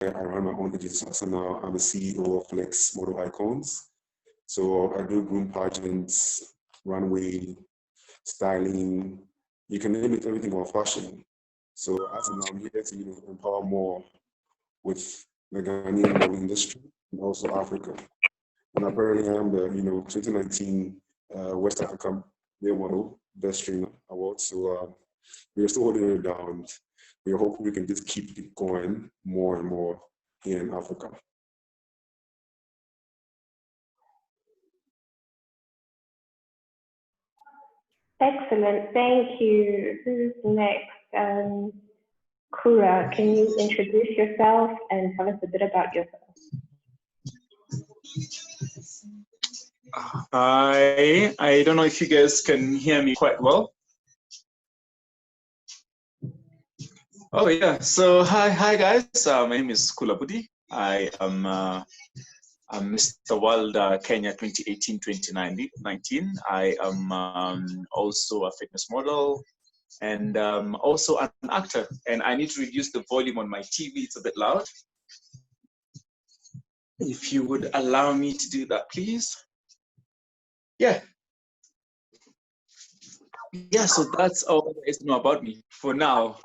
I run my own agency. So now I'm the CEO of Flex Model Icons. So I do groom pageants, runway, styling, you can name it, everything about fashion. So as of now, I'm here to empower more with the Ghanaian model industry and also Africa. And apparently I'm the 2019 West African Male Model Best Trainer Award. So we're still holding it down. We're hoping we can just keep it going more and more here in Africa. Excellent, thank you. Who's next? Khula, can you introduce yourself and tell us a bit about yourself? I don't know if you guys can hear me quite well. Oh yeah, so hi guys. My name is Budi. I am Mr. World Kenya 2018-2019. I am also a fitness model and also an actor. And I need to reduce the volume on my TV, it's a bit loud. If you would allow me to do that, please. Yeah. Yeah, so that's all there is to know about me for now.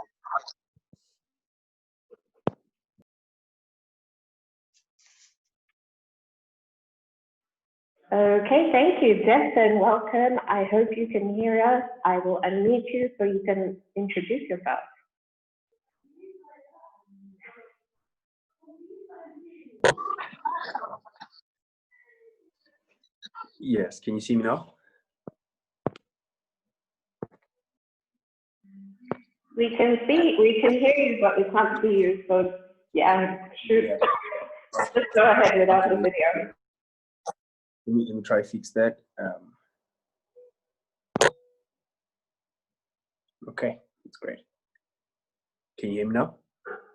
Okay, thank you. Devson, welcome. I hope you can hear us. I will unmute you so you can introduce yourself. Yes, can you see me now? We can hear you, but we can't see you. So yeah, shoot. Yeah. Just go ahead without the video. Let me try to fix that. Okay, that's great. Can you hear me now?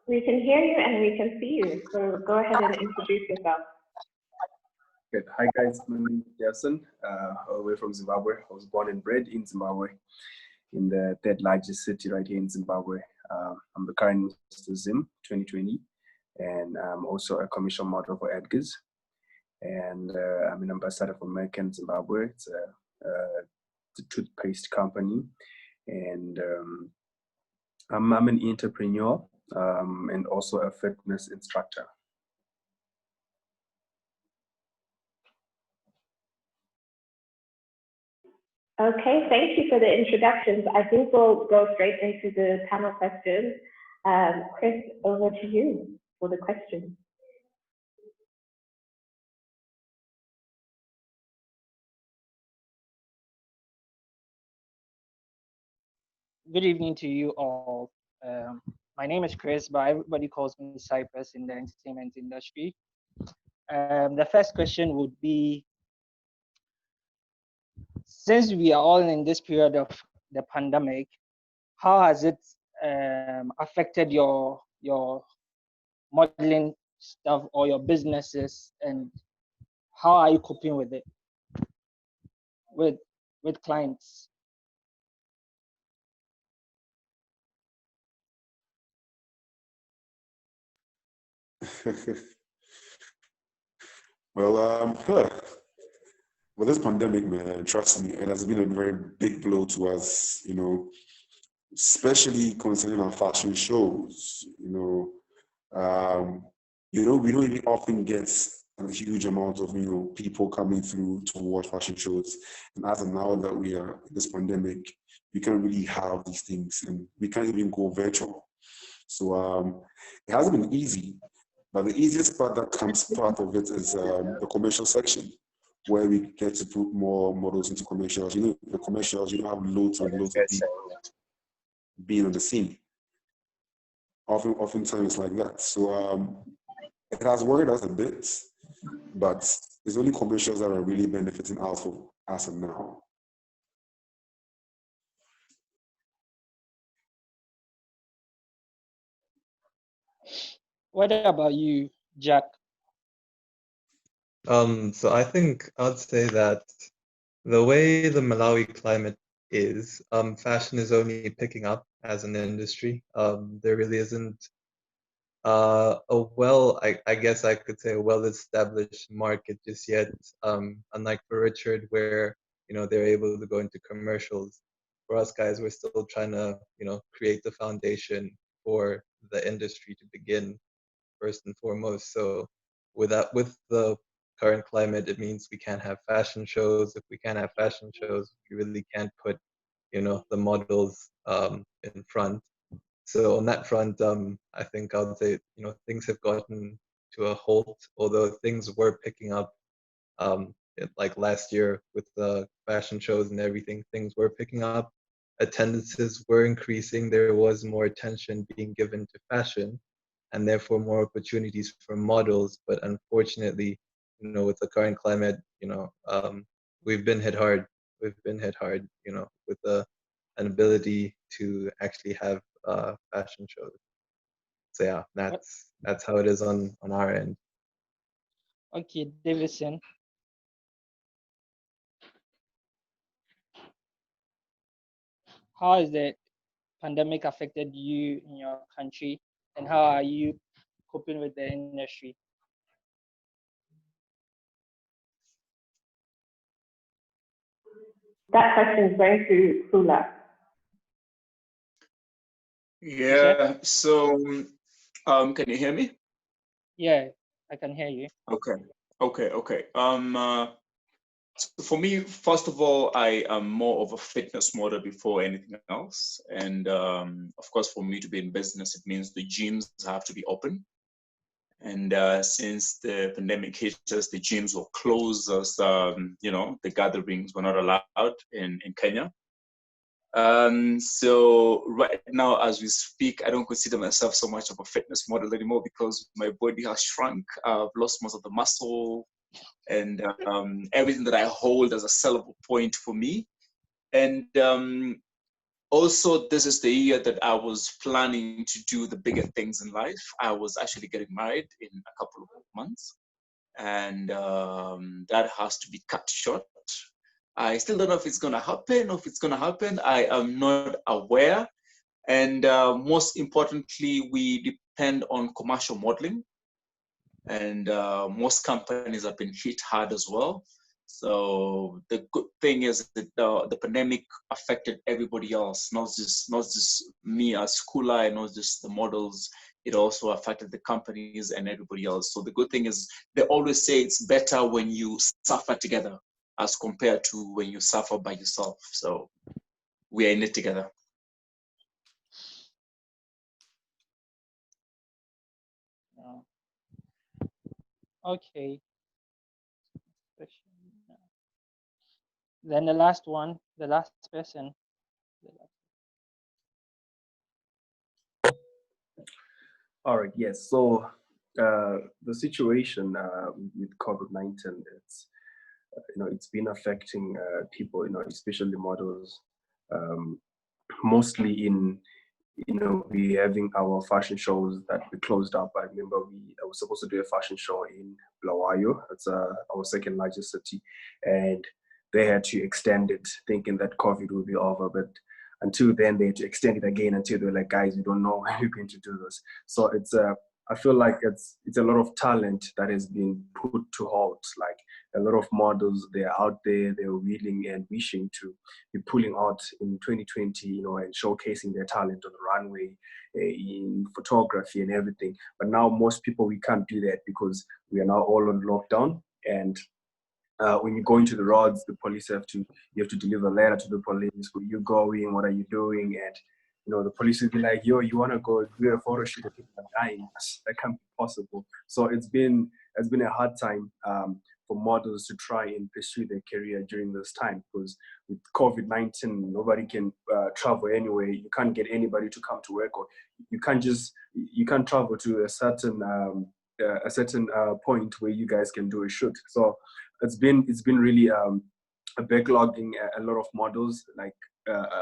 We can hear you and we can see you. So go ahead and introduce yourself. Good. Hi guys, my name is Devson, all the way from Zimbabwe. I was born and bred in Zimbabwe, in the third largest city right here in Zimbabwe. I'm the current Mr. Zim 2020, and I'm also a commercial model for Edgar's. And I'm an ambassador for American Zimbabwe. It's a toothpaste company. And I'm an entrepreneur and also a fitness instructor. Okay, thank you for the introductions. I think we'll go straight into the panel questions. Chris, over to you for the questions. Good evening to you all. My name is Chris, but everybody calls me Cypress in the entertainment industry. The first question would be, since we are all in this period of the pandemic, how has it affected your modeling stuff or your businesses, and how are you coping with it with clients? Well, with this pandemic, man, trust me, it has been a very big blow to us, especially concerning our fashion shows. We don't even often get a huge amount of people coming through to watch fashion shows. And as of now that we are in this pandemic, we can't really have these things, and we can't even go virtual. So it hasn't been easy. But the easiest part that comes part of it is the commercial section, where we get to put more models into commercials. The commercials, you don't have loads and loads of people being on the scene. Oftentimes like that. So it has worried us a bit, but it's only commercials that are really benefiting us as of now. What about you, Jack? So I think I'd say that the way the Malawi climate is, fashion is only picking up as an industry. There really isn't I guess I could say a well-established market just yet. Unlike for Richard, where they're able to go into commercials. For us guys, we're still trying to create the foundation for the industry to begin first and foremost. So with the current climate, it means we can't have fashion shows. If we can't have fashion shows, we really can't put the models in front. So on that front, I think I would say, things have gotten to a halt, although things were picking up, like last year with the fashion shows and everything, things were picking up. Attendances were increasing. There was more attention being given to fashion and therefore more opportunities for models. But unfortunately, with the current climate, we've been hit hard. We've been hit hard, with an ability to actually have fashion shows. So yeah, that's how it is on our end. Okay, Devson. How has the pandemic affected you in your country, and how are you coping with the industry? That question is going to Khula. Yeah, so can you hear me? Yeah, I can hear you. Okay. So for me, first of all, I am more of a fitness model before anything else. And of course, for me to be in business, it means the gyms have to be open. And since the pandemic hit us, the gyms were closed as, the gatherings were not allowed in Kenya. So right now, as we speak, I don't consider myself so much of a fitness model anymore because my body has shrunk. I've lost most of the muscle and everything that I hold as a sellable point for me. And also, this is the year that I was planning to do the bigger things in life. I was actually getting married in a couple of months, and that has to be cut short. I still don't know if it's going to happen or if it's going to happen. I am not aware. And most importantly, we depend on commercial modeling. And most companies have been hit hard as well. So the good thing is that the pandemic affected everybody else, not just me as Khula and not just the models. It also affected the companies and everybody else. So the good thing is they always say it's better when you suffer together as compared to when you suffer by yourself. So we are in it together. Okay. Then the last person. All right, yes. So the situation with COVID-19, it's been affecting people, especially models, mostly in, we having our fashion shows that we closed up. I remember I was supposed to do a fashion show in Bulawayo. It's our second largest city, and they had to extend it, thinking that COVID would be over, but until then they had to extend it again until they're like, guys, we don't know when we're going to do this. So it's I feel like it's a lot of talent that has been put to halt. Like a lot of models, they're out there, they're willing and wishing to be pulling out in 2020, and showcasing their talent on the runway, in photography and everything. But now most people, we can't do that because we are now all on lockdown. And when you go into the roads, the police you have to deliver a letter to the police. Where you going? What are you doing? And the police will be like, yo, you want to go do a photo shoot? People are dying. That can't be possible. So it's been a hard time for models to try and pursue their career during this time, because with COVID-19, nobody can travel anywhere. You can't get anybody to come to work, or you can't travel to a certain point where you guys can do a shoot. So it's been really backlogging a lot of models, like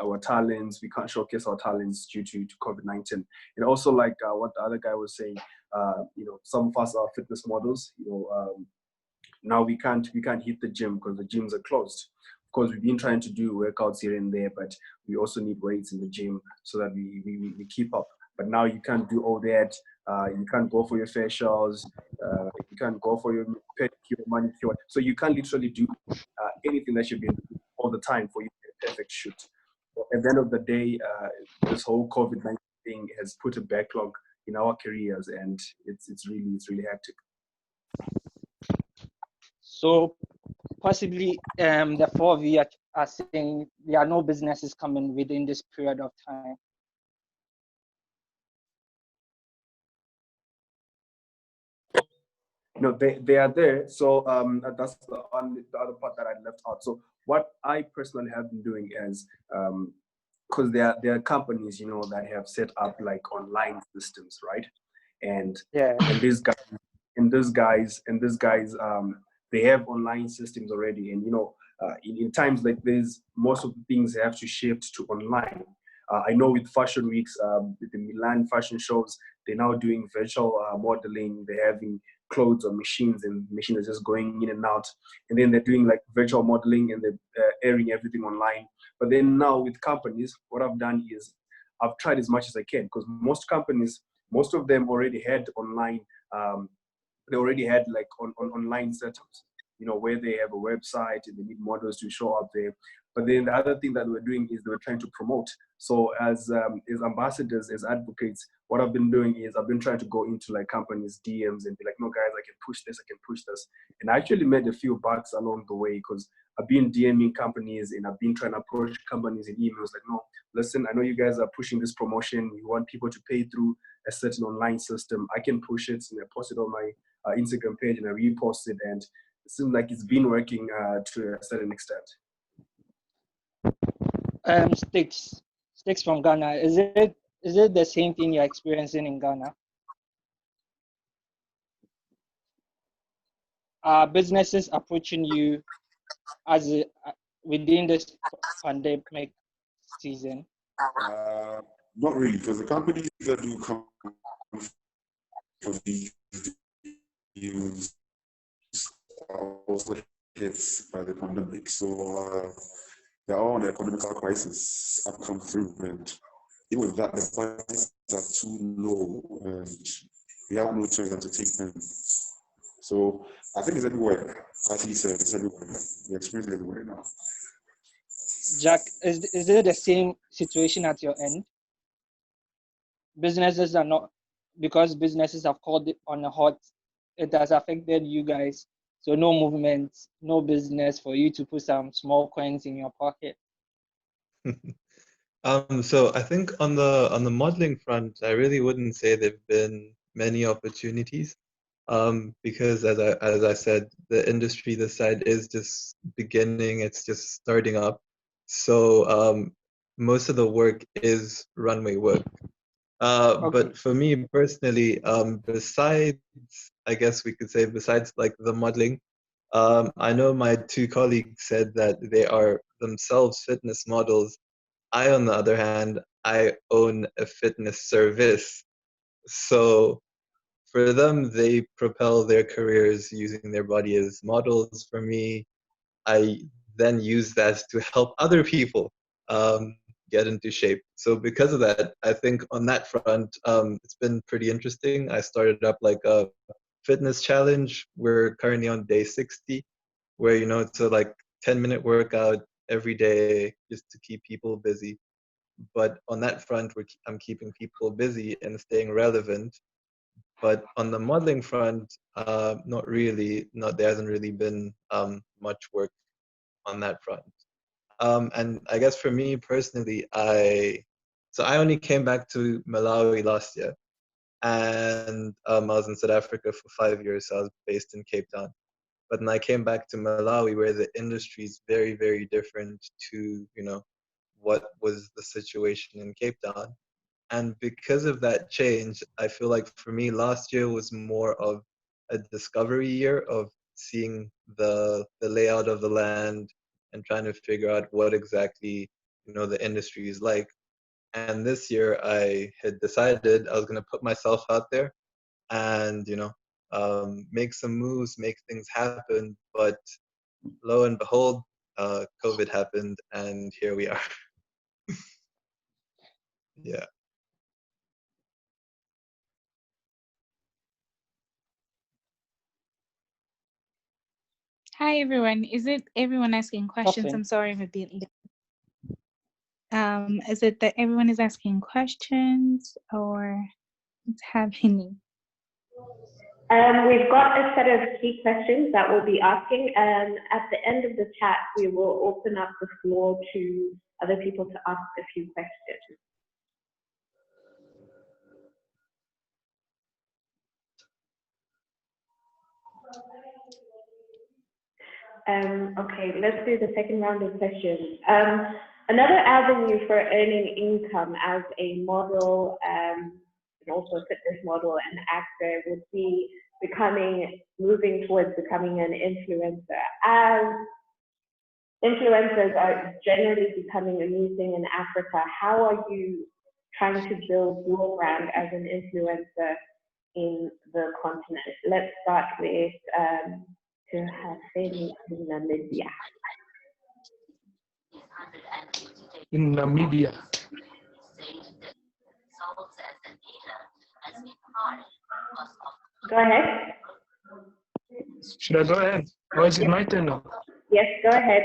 our talents. We can't showcase our talents due to COVID-19. And also, like what the other guy was saying, some of us are fitness models. Now we can't hit the gym because the gyms are closed. Of course, we've been trying to do workouts here and there, but we also need weights in the gym so that we keep up. But now you can't do all that. You can't go for your facials. You can't go for your pedicure, manicure. So you can't literally do anything that you've been doing all the time for you to get a perfect shoot. At the end of the day, this whole COVID-19 thing has put a backlog in our careers, and it's really hectic. So possibly the four of you are saying there are no businesses coming within this period of time. No, they are there. So that's the other part that I left out. So what I personally have been doing is, because there are companies, you know, that have set up like online systems, right? And these guys, they have online systems already. And you know, in times like this, most of the things have to shift to online. I know with fashion weeks, with the Milan fashion shows, they're now doing virtual modeling. They're having clothes on machines, and machines are just going in and out. And then they're doing like virtual modeling, and they're airing everything online. But then now with companies, what I've done is I've tried as much as I can, because most companies, most of them already had online. They already had like online setups, you know, where they have a website and they need models to show up there. But then the other thing that we're doing is they were trying to promote. So as ambassadors, as advocates, what I've been doing is I've been trying to go into like companies' DMs and be like, no guys, I can push this, I can push this. And I actually made a few bucks along the way, because I've been DMing companies and I've been trying to approach companies in emails like, no, listen, I know you guys are pushing this promotion. You want people to pay through a certain online system. I can push it, and I post it on my Instagram page and I repost it. And it seems like it's been working to a certain extent. Stix from Ghana. Is it the same thing you're experiencing in Ghana? Are businesses approaching you as within this pandemic season? Not really, because the companies that do come for these deals are also hit by the pandemic. So they're all on the economical crisis have come through, and even with that, the prices are too low, and we have no choice than to take them. So I think it's everywhere. As he said, it's everywhere. We experience it everywhere now. Jack, is it the same situation at your end? Businesses are not, because businesses have called it on a hot, it has affected you guys. So no movement, no business for you to put some small coins in your pocket. So I think on the modeling front, I really wouldn't say there've been many opportunities, because as I said, the industry this side is just beginning, it's just starting up. So most of the work is runway work. Okay. But for me personally, besides, I guess we could say, besides like the modeling, I know my two colleagues said that they are themselves fitness models. I, on the other hand, I own a fitness service. So for them, they propel their careers using their body as models. For me, I then use that to help other people get into shape. So because of that, I think on that front, it's been pretty interesting. I started up like a fitness challenge. We're currently on day 60, where, you know, it's a like 10-minute workout every day just to keep people busy. But on that front, I'm keeping people busy and staying relevant. But on the modeling front, not really. There hasn't really been much work on that front. And I guess for me personally, I only came back to Malawi last year, and I was in South Africa for 5 years. So I was based in Cape Town. But then I came back to Malawi, where the industry is very, very different to, you know, what was the situation in Cape Town. And because of that change, I feel like for me, last year was more of a discovery year of seeing the layout of the land and trying to figure out what exactly, you know, the industry is like. And this year I had decided I was going to put myself out there and, you know, make some moves, make things happen. But lo and behold, COVID happened, and here we are. Yeah. Hi everyone. Is it everyone asking questions? Devson. I'm sorry if a bit late. Is it that everyone is asking questions or what's happening? We've got a set of key questions that we'll be asking, and at the end of the chat, we will open up the floor to other people to ask a few questions. Okay, let's do the second round of questions. Another avenue for earning income as a model and also a fitness model and actor would be moving towards becoming an influencer. As influencers are generally becoming amusing in Africa, how are you trying to build your brand as an influencer in the continent? Let's start with in Namibia. In Namibia. Go ahead. Should I go ahead? Or is it my turn now? Yes, go ahead.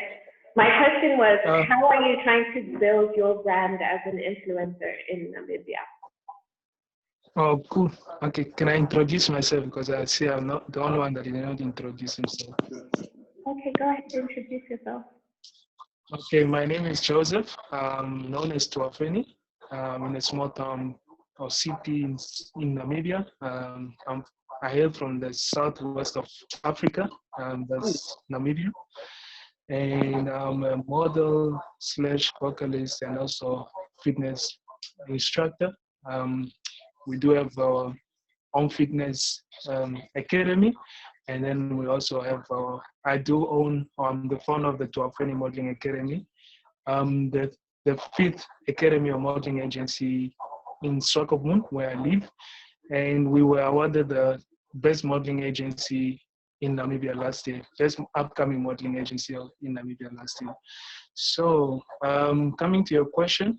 My question was, how are you trying to build your brand as an influencer in Namibia? Oh, cool. Okay, can I introduce myself? Because I see I'm not the only one that did not introduce himself. Okay, go ahead and introduce yourself. Okay, my name is Joseph. I'm known as Tuafeni. I'm in a small town or city in Namibia. I hail from the southwest of Africa, that's Namibia. And I'm a model / vocalist and also fitness instructor. We do have our own fitness academy, and then we also have I do own, I'm the founder of the Tuafeni Modeling Academy, the fifth academy or modeling agency in Swakopmund, where I live, and we were awarded the best modeling agency in Namibia last year, best upcoming modeling agency in Namibia last year. So coming to your question,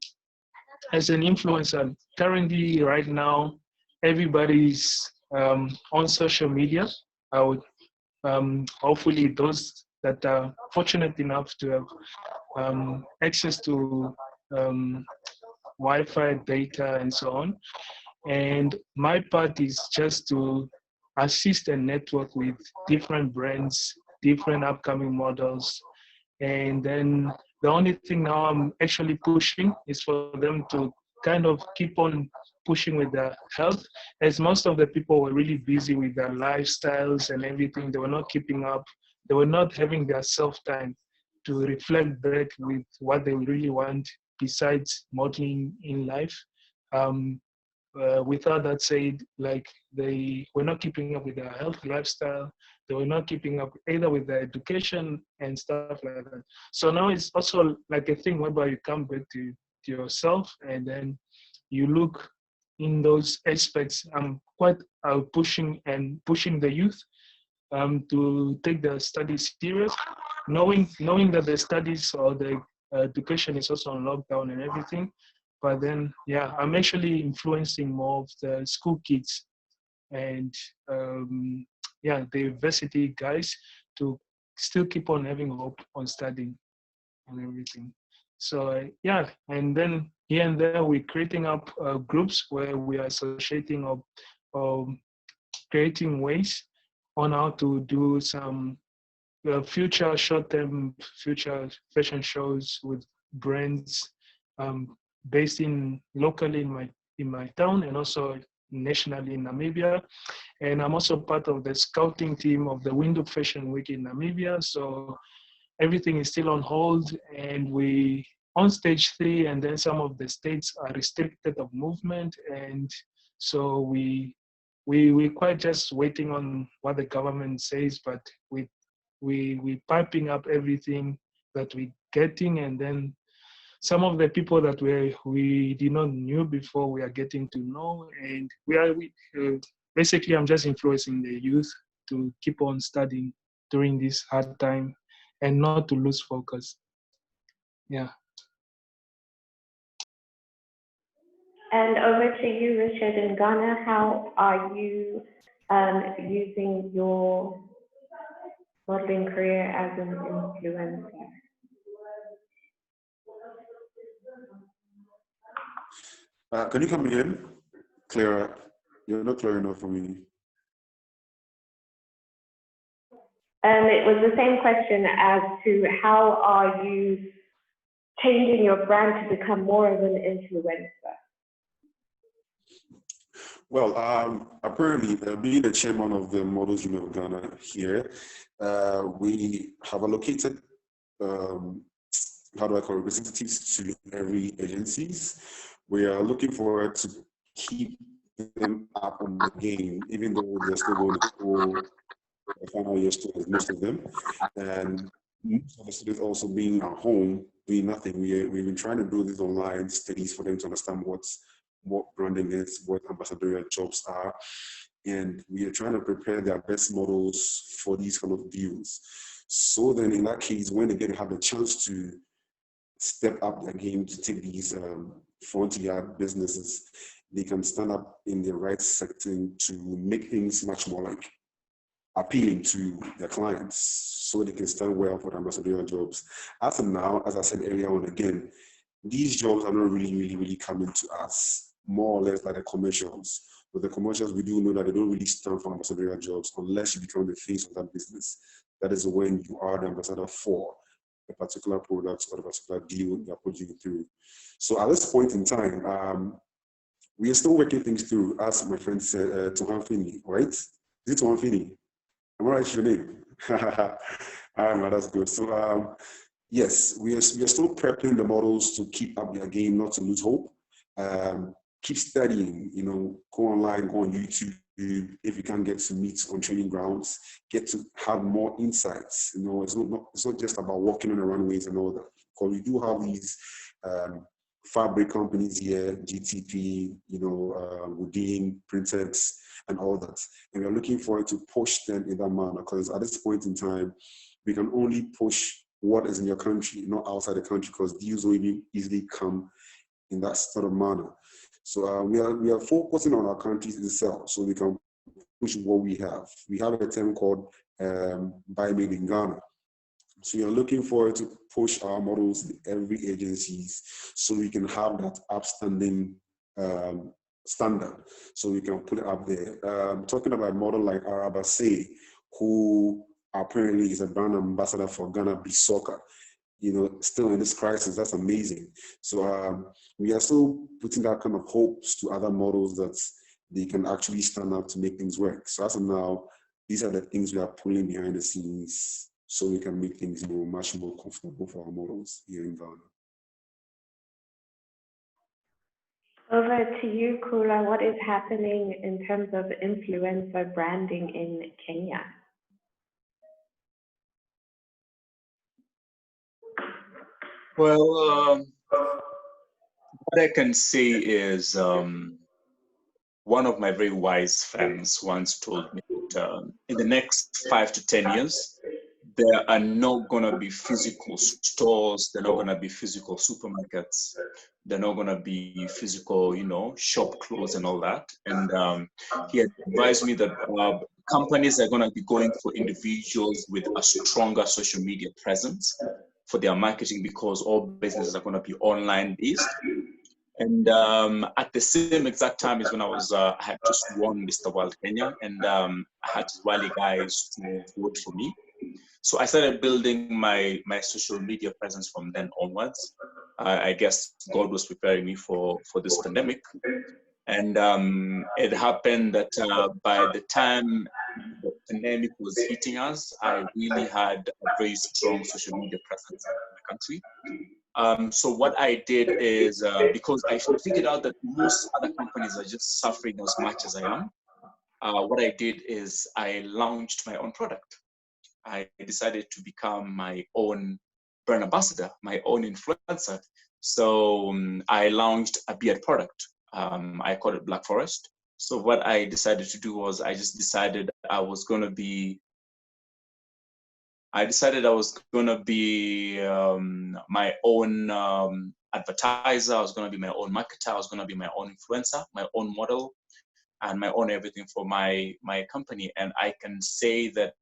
as an influencer, currently right now, everybody's on social media. I would hopefully those that are fortunate enough to have access to Wi-Fi data and so on. And my part is just to assist and network with different brands, different upcoming models. And then the only thing now I'm actually pushing is for them to kind of keep on pushing with their health, as most of the people were really busy with their lifestyles and everything. They were not keeping up. They were not having their self-time to reflect back with what they really want besides modeling in life. Without that said, like they were not keeping up with their health lifestyle, they were not keeping up either with their education and stuff like that. So now it's also like a thing whereby you come back to yourself and then you look in those aspects. I'm quite pushing the youth to take their studies serious, knowing that the studies or the education is also on lockdown and everything. But then, yeah, I'm actually influencing more of the school kids and yeah, the university guys to still keep on having hope on studying and everything. So yeah, and then here and there we're creating up groups where we are associating or creating ways on how to do some future short-term future fashion shows with brands based locally in my town and also nationally in Namibia. And I'm also part of the scouting team of the Windhoek Fashion Week in Namibia. So everything is still on hold, and we on stage 3, and then some of the states are restricted of movement, and so we're quite just waiting on what the government says, but we piping up everything that we're getting, and then some of the people that we did not knew before we are getting to know, and basically I'm just influencing the youth to keep on studying during this hard time and not to lose focus. Yeah. And over to you, Richard, in Ghana. How are you using your modeling career as an influencer? Can you come again? Clearer. You're not clear enough for me. It was the same question as to how are you changing your brand to become more of an influencer? Well, apparently, being the chairman of the Models Union of Ghana here, we have allocated, how do I call it, representatives to every agencies. We are looking forward to keep them up on the game, even though they're still going to school, the final year students, most of them. And most of the students also being at home, doing nothing. We've been trying to do these online studies for them to understand what branding is, what ambassadorial jobs are. And we are trying to prepare their best models for these kind of deals. So then in that case, when they get to have the chance to step up their game to take these frontier businesses, they can stand up in the right sector to make things much more like appealing to their clients so they can stand well for the ambassadorial jobs. As of now, as I said earlier on again, these jobs are not really coming to us, more or less like the commercials. With the commercials, we do know that they don't really stand for ambassadorial jobs unless you become the face of that business. That is when you are the ambassador for a particular product or a particular deal you're putting through. So at this point in time, we are still working things through, as my friend said, Tuhan right? Is it Tuhan? Am I right with your name? That's good. So yes, we are still prepping the models to keep up their game, not to lose hope. Keep studying, go online, go on YouTube. If you can get to meet on training grounds, get to have more insights. It's not just about walking on the runways and all that. Because we do have these fabric companies here, GTP, Budi, Printex, and all that. And we're looking forward to push them in that manner, because at this point in time, we can only push what is in your country, not outside the country, because deals will easily come in that sort of manner. So we are focusing on our countries itself, so we can push what we have. We have a term called Buy Made in Ghana. So we are looking forward to push our models in every agencies so we can have that upstanding standard, so we can put it up there. Talking about a model like Arabase, who apparently is a brand ambassador for Ghana Beach Soccer, still in this crisis, that's amazing. So we are still putting that kind of hopes to other models that they can actually stand up to make things work. So as of now, these are the things we are pulling behind the scenes so we can make things much more comfortable for our models here in Ghana. Over to you, Khula. What is happening in terms of influencer branding in Kenya? Well, what I can say is one of my very wise friends once told me that in the next 5 to 10 years, there are not going to be physical stores, there are not going to be physical supermarkets, there are not going to be physical, shop clothes and all that. And he advised me that companies are going to be going for individuals with a stronger social media presence for their marketing, because all businesses are going to be online based. And at the same exact time is when I had just won Mr. World Kenya, and I had Wali guys to vote for me. So I started building my social media presence from then onwards. I guess God was preparing me for this pandemic. And it happened that by the time the pandemic was hitting us, I really had a very strong social media presence in the country. So what I did is, because I figured out that most other companies are just suffering as much as I am, what I did is I launched my own product. I decided to become my own brand ambassador, my own influencer. So I launched a beard product. I called it Black Forest. So what I decided to do was I decided I was going to be my own advertiser. I was going to be my own marketer. I was going to be my own influencer, my own model, and my own everything for my company. And I can say that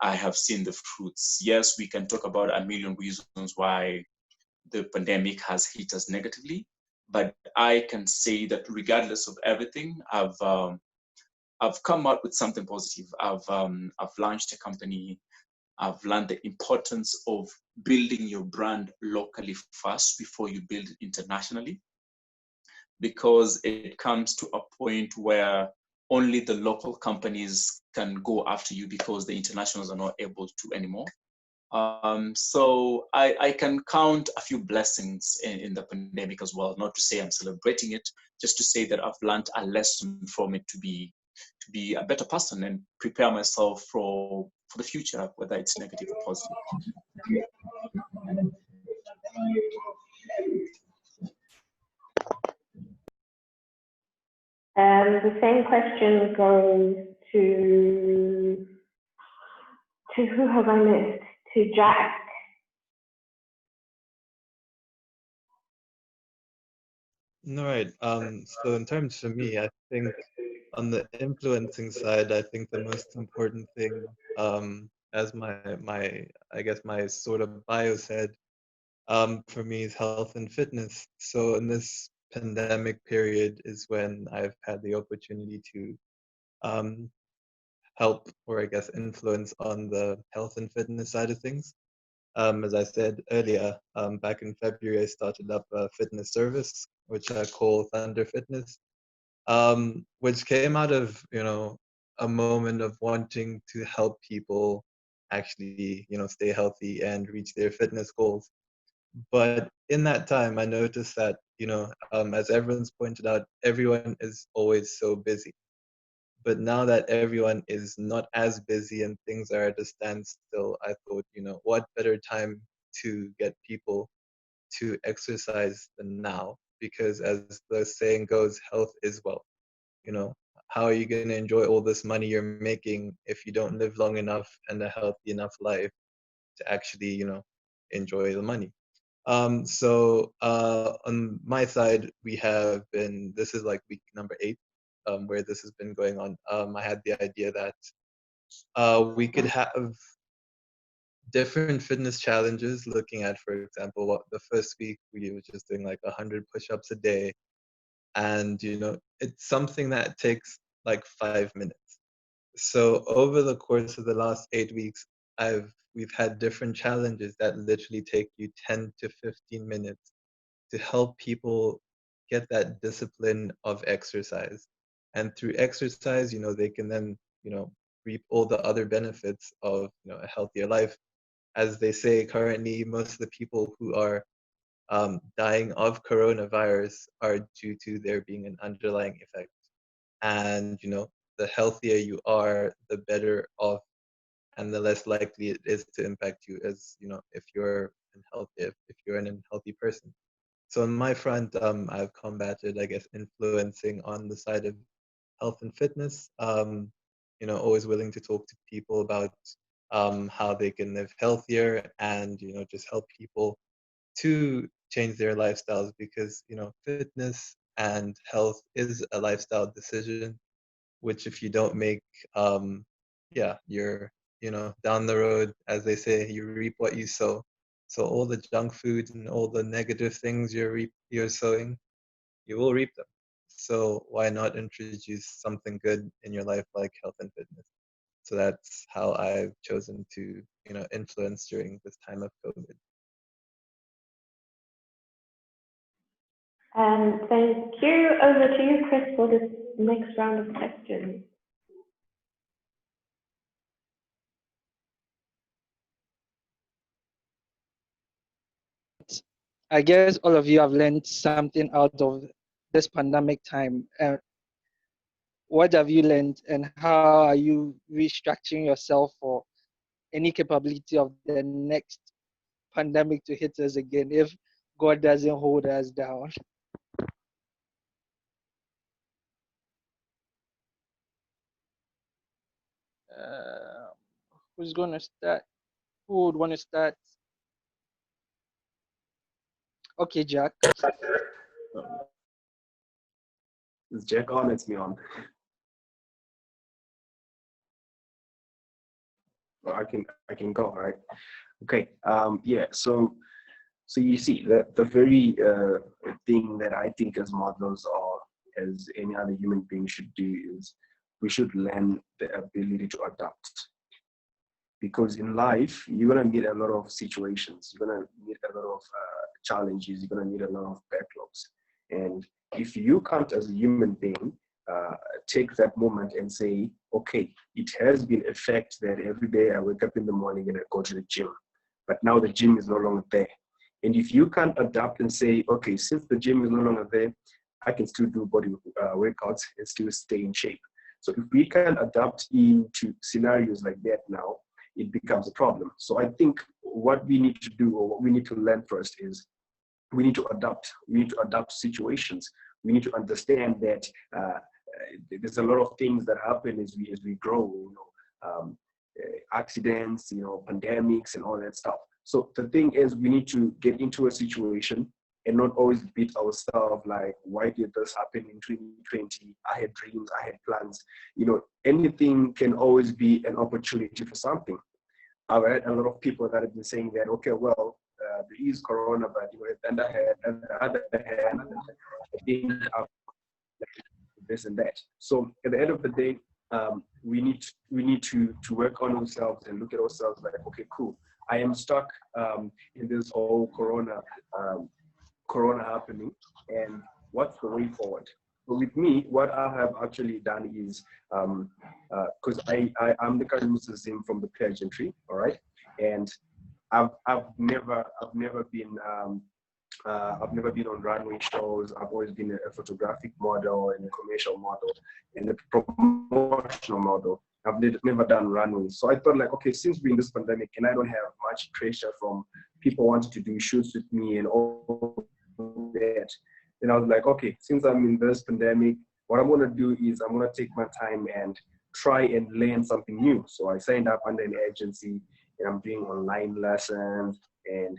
I have seen the fruits. Yes, we can talk about a million reasons why the pandemic has hit us negatively, but I can say that regardless of everything, I've come out with something positive. I've launched a company. I've learned the importance of building your brand locally first before you build it internationally, because it comes to a point where only the local companies can go after you because the internationals are not able to anymore. So I can count a few blessings in the pandemic as well. Not to say I'm celebrating it, just to say that I've learned a lesson from it to be a better person and prepare myself for the future, whether it's negative or positive. The same question goes to who have I missed? To Jack. All right. So in terms of me, I think on the influencing side, I think the most important thing, as my I guess my sort of bio said, for me is health and fitness. So in this pandemic period is when I've had the opportunity to um, help, or I guess influence on the health and fitness side of things. As I said earlier, back in February, I started up a fitness service, which I call Thunder Fitness, which came out of, a moment of wanting to help people actually, stay healthy and reach their fitness goals. But in that time, I noticed that, as everyone's pointed out, everyone is always so busy. But now that everyone is not as busy and things are at a standstill, I thought, what better time to get people to exercise than now? Because as the saying goes, health is wealth. You know, how are you going to enjoy all this money you're making if you don't live long enough and a healthy enough life to actually, enjoy the money? So on my side, this is like week number 8, where this has been going on. I had the idea that we could have different fitness challenges, looking at, for example, what the first week we were just doing like 100 push-ups a day. And, it's something that takes like 5 minutes. So over the course of the last 8 weeks, we've had different challenges that literally take you 10 to 15 minutes to help people get that discipline of exercise. And through exercise, they can then, reap all the other benefits of, a healthier life. As they say, currently, most of the people who are dying of coronavirus are due to there being an underlying effect. And, the healthier you are, the better off and the less likely it is to impact you, as, if you're if you're an unhealthy person. So on my front, I've combated, I guess, influencing on the side of health and fitness. Always willing to talk to people about how they can live healthier and, just help people to change their lifestyles, because, fitness and health is a lifestyle decision, which if you don't make, you're, down the road, as they say, you reap what you sow. So all the junk food and all the negative things you're sowing, you will reap them. So why not introduce something good in your life like health and fitness? So that's how I've chosen to, influence during this time of COVID. Thank you. Over to you, Chris, for this next round of questions. I guess all of you have learned something out of this pandemic time. What have you learned, and how are you restructuring yourself for any capability of the next pandemic to hit us again if God doesn't hold us down? Who's going to start? Who would want to start? Okay, Jack. Is Jack on? It's me on. I can go, right? Okay. Yeah. So you see, the very thing that I think as models or as any other human being should do is we should learn the ability to adapt. Because in life, you're gonna meet a lot of situations. You're gonna meet a lot of challenges. You're gonna meet a lot of backlogs. And if you can't, as a human being, take that moment and say, okay, it has been a fact that every day I wake up in the morning and I go to the gym, but now the gym is no longer there. And if you can't adapt and say, okay, since the gym is no longer there, I can still do body workouts and still stay in shape. So if we can adapt into scenarios like that now, it becomes a problem. So I think what we need to do, or what we need to learn first, is we need to adapt. We need to adapt situations. We need to understand that there's a lot of things that happen as we grow. Accidents, pandemics, and all that stuff. So the thing is, we need to get into a situation and not always beat ourselves like, why did this happen in 2020? I had dreams, I had plans. Anything can always be an opportunity for something. I've had a lot of people that have been saying that, okay, well, there is Corona, but on the other hand, I think this and that. So at the end of the day, we need to work on ourselves and look at ourselves like, okay, cool. I am stuck in this whole Corona happening, and what's the way forward? So with me, what I have actually done is, because I'm the current Mr. Zim from the pageantry, all right, and I've never been on runway shows. I've always been a photographic model and a commercial model and a promotional model. I've never done runways. So I thought like, okay, since we're in this pandemic and I don't have much pressure from people wanting to do shoots with me and all that, then I was like, okay, since I'm in this pandemic, what I'm gonna do is I'm gonna take my time and try and learn something new. So I signed up under an agency and I'm doing online lessons and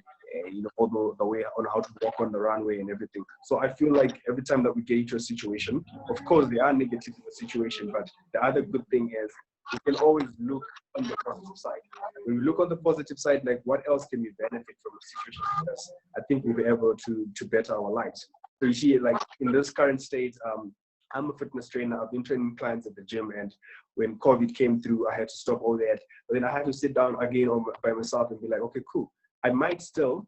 all the way on how to walk on the runway and everything. So I feel like every time that we get into a situation, of course there are negatives in the situation, but the other good thing is we can always look on the positive side. When we look on the positive side, like what else can we benefit from a situation like this? I think we'll be able to better our lives. So you see, like in this current state, I'm a fitness trainer. I've been training clients at the gym, and when COVID came through, I had to stop all that. But then I had to sit down again by myself and be like, okay, cool. I might still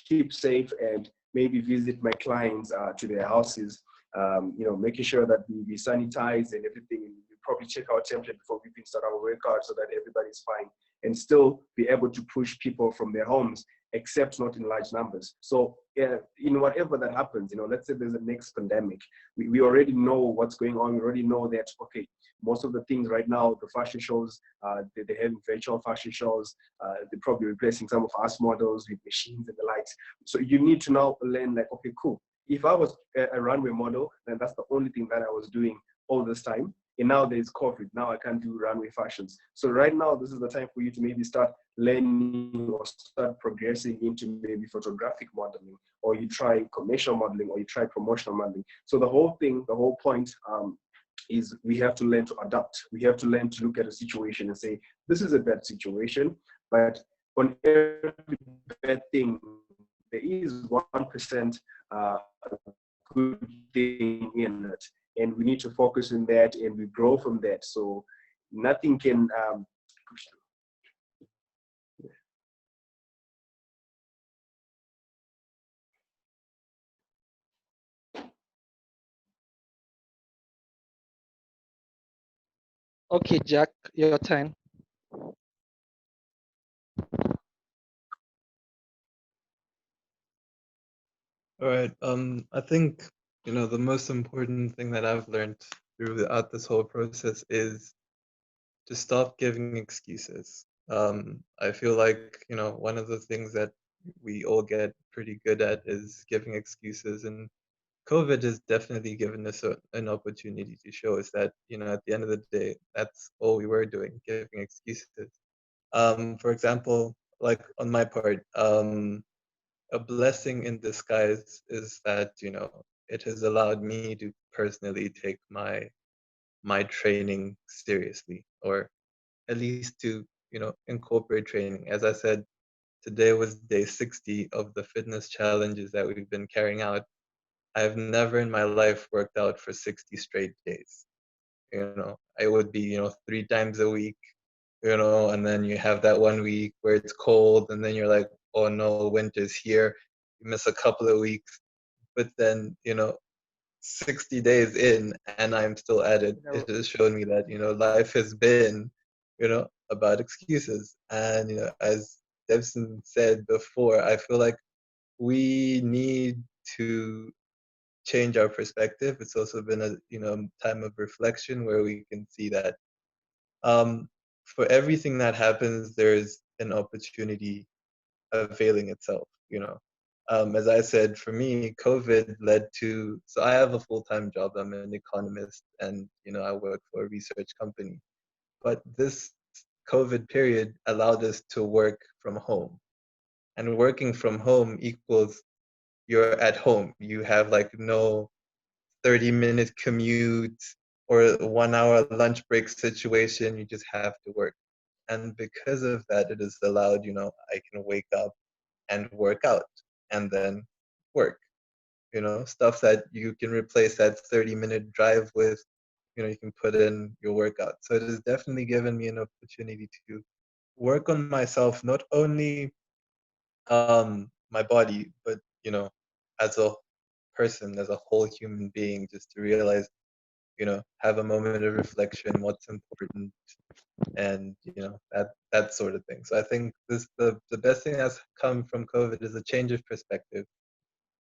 keep safe and maybe visit my clients to their houses, making sure that we sanitize and everything. We probably check our temperature before we even start our workout so that everybody's fine, and still be able to push people from their homes, except not in large numbers. So in whatever that happens, let's say there's a next pandemic, we already know what's going on. We already know that, okay, most of the things right now, the fashion shows, they're having virtual fashion shows. They're probably replacing some of us models with machines and the likes. So you need to now learn like, okay, cool. If I was a runway model, then that's the only thing that I was doing all this time. And now there's COVID. Now I can't do runway fashions. So right now, this is the time for you to maybe start learning or start progressing into maybe photographic modeling, or you try commercial modeling, or you try promotional modeling. So the whole point is we have to learn to adapt. We have to learn to look at a situation and say, this is a bad situation, but on every bad thing, there is 1% good thing in it. And we need to focus on that, and we grow from that. So nothing can push through. Okay, Jack, your turn. All right. I think, the most important thing that I've learned throughout this whole process is to stop giving excuses. I feel like, one of the things that we all get pretty good at is giving excuses, and COVID has definitely given us an opportunity to show us that, at the end of the day, that's all we were doing, giving excuses. For example, like on my part, a blessing in disguise is that, it has allowed me to personally take my my training seriously, or at least to, incorporate training. As I said, today was day 60 of the fitness challenges that we've been carrying out. I've never in my life worked out for 60 straight days. It would be, 3 times a week, and then you have that one week where it's cold, and then you're like, oh no, winter's here. You miss a couple of weeks, but then, 60 days in and I'm still at it. It just showed me that, life has been, about excuses. And, as Devson said before, I feel like we need to change our perspective. It's also been a, time of reflection where we can see that for everything that happens, there's an opportunity availing itself, as I said, for me, COVID led to, so I have a full-time job. I'm an economist and, I work for a research company. But this COVID period allowed us to work from home. And working from home equals you're at home. You have like no 30-minute commute or 1 hour lunch break situation. You just have to work. And because of that, it has allowed, I can wake up and work out and then work, stuff that you can replace that 30-minute drive with, you can put in your workout. So it has definitely given me an opportunity to work on myself, not only my body, but, as a person, as a whole human being, just to realize, have a moment of reflection, what's important, and that sort of thing. So I think the best thing that's come from COVID is a change of perspective,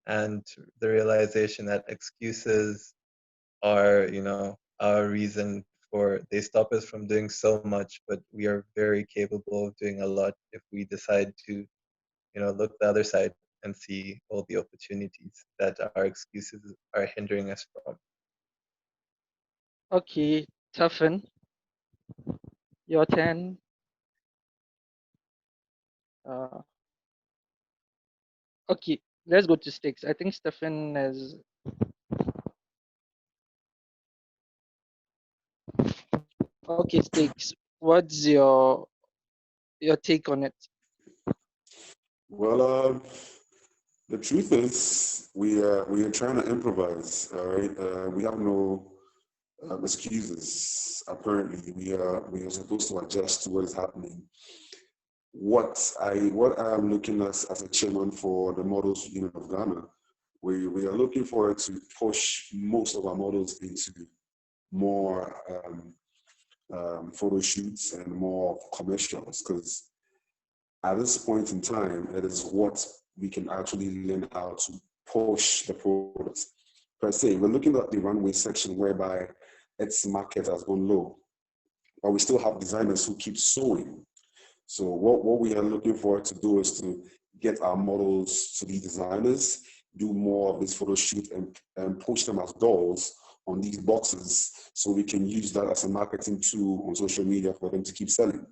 and the realization that excuses are, our reason for, they stop us from doing so much, but we are very capable of doing a lot if we decide to, look the other side and see all the opportunities that our excuses are hindering us from. Okay, Tuffen, your turn. Okay, let's go to Stix. I think Stefan has. Okay, Stix, what's your take on it? Well, the truth is, we are trying to improvise. All right, we have no excuses. Apparently, we are supposed to adjust to what is happening. What I am looking at as a chairman for the Models Union of Ghana, we are looking forward to push most of our models into more photo shoots and more commercials, because at this point in time, it is what we can actually learn how to push the product. Per se, we're looking at the runway section whereby its market has gone low, but we still have designers who keep sewing. So what we are looking for to do is to get our models to these designers, do more of this photo shoot and push them as dolls on these boxes, so we can use that as a marketing tool on social media for them to keep selling.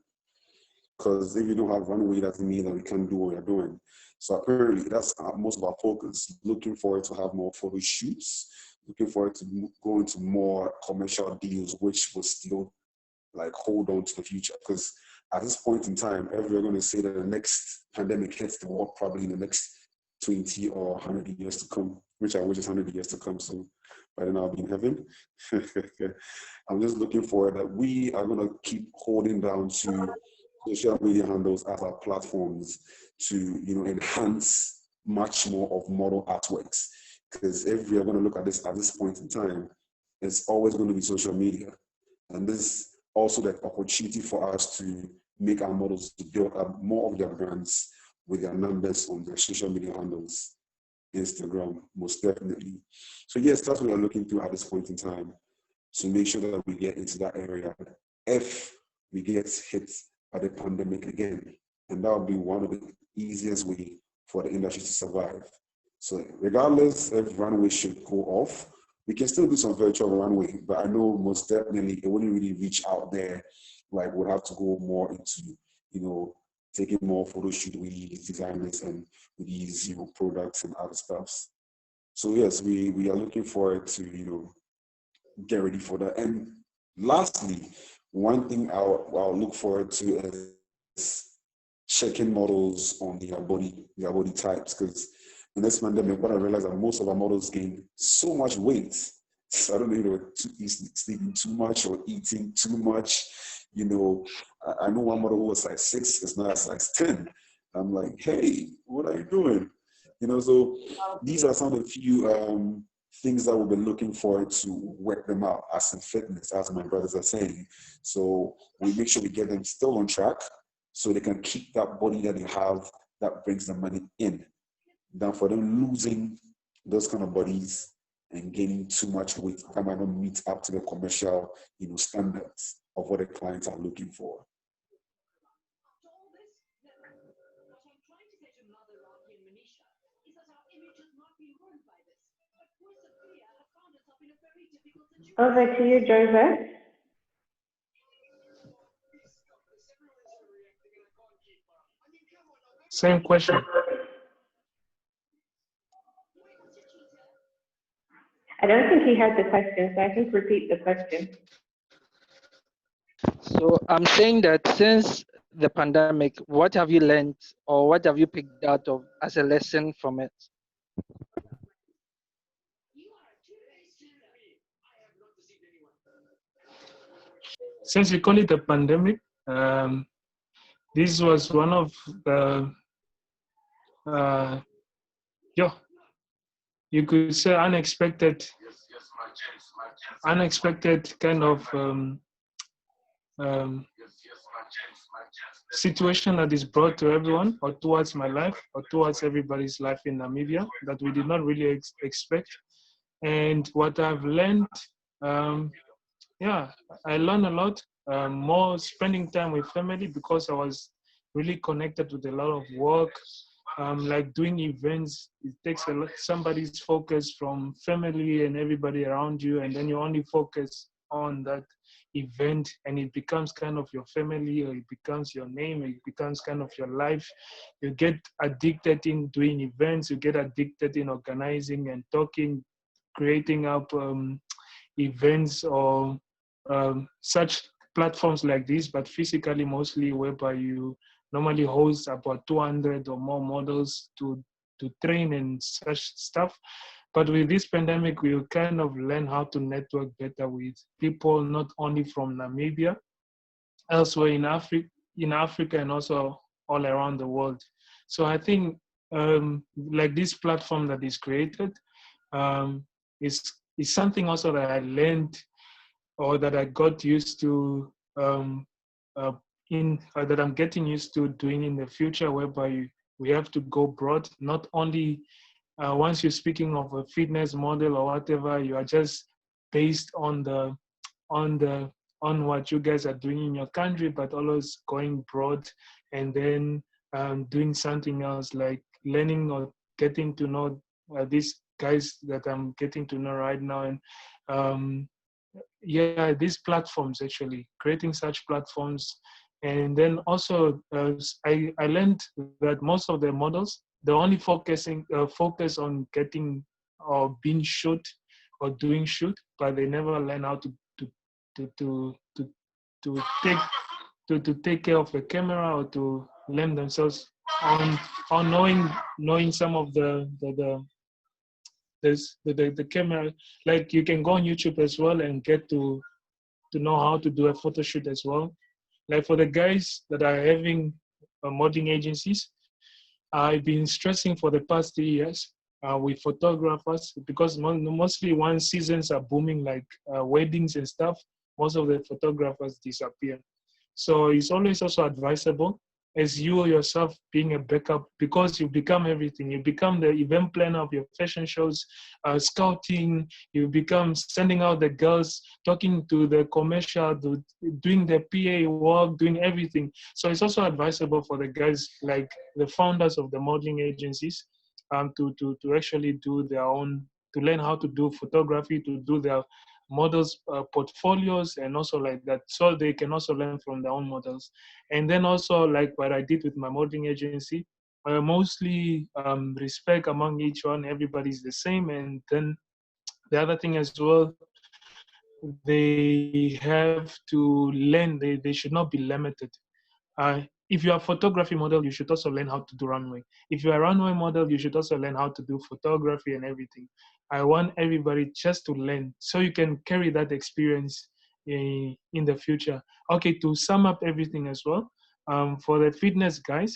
Because if you don't have runway, that doesn't mean that we can't do what we're doing. So apparently that's most of our focus, looking forward to have more photo shoots, looking forward to go into more commercial deals, which will still like hold on to the future. Because at this point in time, we're going to say that the next pandemic hits the world probably in the next 20 or 100 years to come, which I wish is 100 years to come. So by then I'll be in heaven. I'm just looking forward that we are going to keep holding down to social media handles as our platforms to, enhance much more of model artworks. Because if we are going to look at this at this point in time, it's always going to be social media. And this also the opportunity for us to make our models to build up more of their brands with their numbers on their social media handles, Instagram, most definitely. So yes, that's what we're looking to at this point in time, to make sure that we get into that area if we get hit by the pandemic again. And that would be one of the easiest way for the industry to survive. So regardless if runway should go off, we can still do some virtual runway, but I know most definitely it wouldn't really reach out there. Like we'll have to go more into, taking more photo shoot with these designers and with these, products and other stuffs. So yes, we are looking forward to, get ready for that. And Lastly, one thing I'll look forward to is checking models on their body types, because in this pandemic, what I realized that most of our models gain so much weight. So I don't know if they were sleeping too much or eating too much. I know one model who was size 6 is now size 10. I'm like, hey, what are you doing? So these are some of the few things that we'll be looking forward to work them out as in fitness, as my brothers are saying. So we make sure we get them still on track so they can keep that body that they have that brings the money in, than for them losing those kind of bodies and gaining too much weight that might not meet up to the commercial, standards of what the clients are looking for. Over to you, Joseph. Same question. I don't think he heard the question, so I think repeat the question. So I'm saying that since the pandemic, what have you learned or what have you picked out of as a lesson from it? Since you call it a pandemic, this was one of the, you could say unexpected kind of situation that is brought to everyone or towards my life or towards everybody's life in Namibia that we did not really expect. And what I've learned, I learned a lot, more spending time with family because I was really connected with a lot of work. Like doing events, it takes a lot, somebody's focus from family and everybody around you, and then you only focus on that event and it becomes kind of your family, or it becomes your name, it becomes kind of your life. You get addicted in doing events, you get addicted in organizing and talking, creating up events or such platforms like this, but physically mostly, whereby you normally host about 200 or more models to train and such stuff. But with this pandemic, we kind of learn how to network better with people, not only from Namibia, elsewhere in Africa and also all around the world. So I think like this platform that is created is something also that I learned or that I got used to that I'm getting used to doing in the future, whereby we have to go broad, not only once you're speaking of a fitness model or whatever, you are just based on what you guys are doing in your country, but always going broad and then doing something else, like learning or getting to know these guys that I'm getting to know right now. And these platforms, actually creating such platforms. And then also I learned that most of the models, they only focus on getting or being shoot or doing shoot, but they never learn how to take care of the camera, or to learn themselves on knowing some of the camera. Like you can go on YouTube as well and get to know how to do a photo shoot as well. Like for the guys that are having modeling agencies, I've been stressing for the past 3 years with photographers, because mostly once seasons are booming, like weddings and stuff, most of the photographers disappear. So it's always also advisable, as you yourself being a backup, because you become everything. You become the event planner of your fashion shows, scouting, you become sending out the girls, talking to the commercial, doing the PA work, doing everything. So it's also advisable for the guys, like the founders of the modeling agencies, to actually do their own, to learn how to do photography, to do their models portfolios and also like that, so they can also learn from their own models. And then also like what I did with my modeling agency, mostly respect among each one, everybody's the same. And then the other thing as well, they have to learn. They should not be limited. If you are a photography model, you should also learn how to do runway. If you are a runway model, you should also learn how to do photography and everything. I want everybody just to learn so you can carry that experience in the future. Okay, to sum up everything as well, for the fitness guys,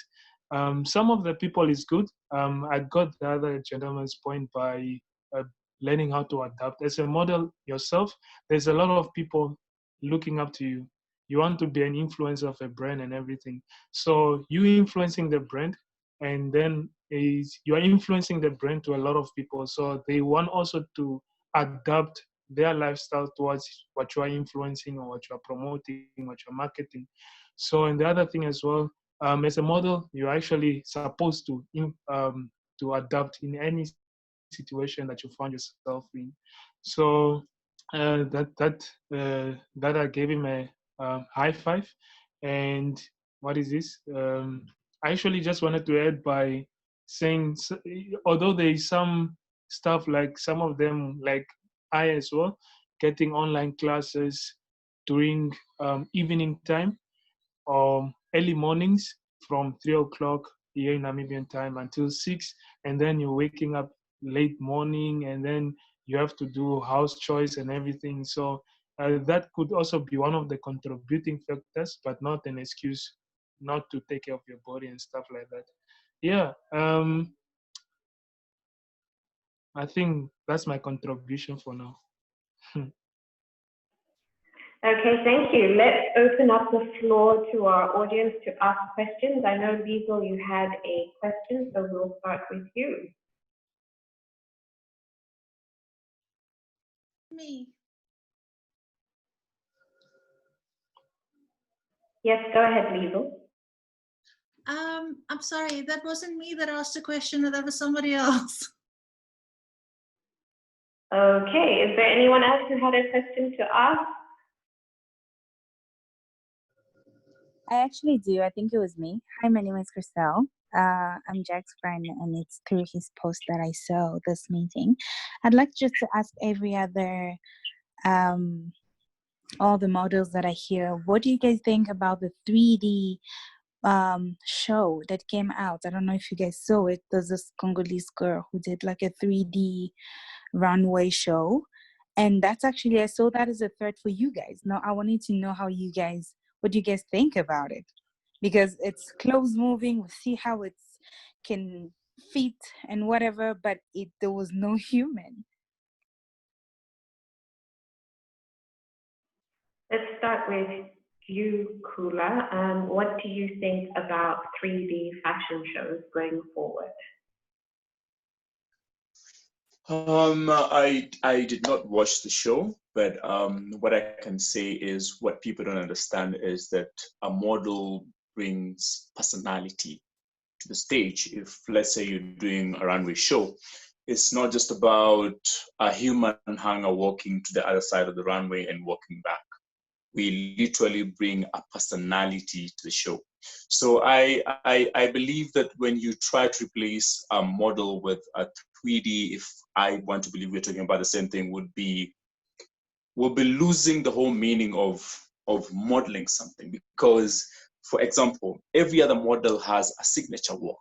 some of the people is good. I got the other gentleman's point by uh, learning how to adapt. As a model yourself, there's a lot of people looking up to you. You want to be an influencer of a brand and everything. So you influencing the brand, and then you are influencing the brand to a lot of people. So they want also to adapt their lifestyle towards what you are influencing or what you are promoting, what you're marketing. So, and the other thing as well, as a model, you're actually supposed to adapt in any situation that you find yourself in. So that I gave him a high five. And what is this? I actually just wanted to add by saying, although there is some stuff like some of them, like I as well, getting online classes during evening time or early mornings from 3 o'clock here in Namibian time until 6, and then you're waking up late morning, and then you have to do house chores and everything. So that could also be one of the contributing factors, but not an excuse not to take care of your body and stuff like that. Yeah, I think that's my contribution for now. Okay, thank you. Let's open up the floor to our audience to ask questions. I know, Liesl, you had a question, so we'll start with you. Me. Yes, go ahead, Liesl. I'm sorry, that wasn't me that asked the question, that was somebody else. Okay, is there anyone else who had a question to ask? I actually do. I think it was me. Hi, my name is Christelle. I'm Jack's friend, and it's through his post that I saw this meeting. I'd like just to ask every other, all the models that I hear, what do you guys think about the 3D show that came out? I don't know if you guys saw it. There's this Congolese girl who did like a 3D runway show. And that's actually, I saw that as a threat for you guys. Now, I wanted to know what you guys think about it, because it's close moving. We see how it can fit and whatever, but there was no human. Let's start with you, Khula. What do you think about 3D fashion shows going forward? I did not watch the show, but what I can say is what people don't understand is that a model brings personality to the stage. If, let's say, you're doing a runway show, it's not just about a human hanger walking to the other side of the runway and walking back. We literally bring a personality to the show. So I believe that when you try to replace a model with a 3D, if I want to believe we're talking about the same thing, we'll be losing the whole meaning of modeling something. Because, for example, every other model has a signature walk.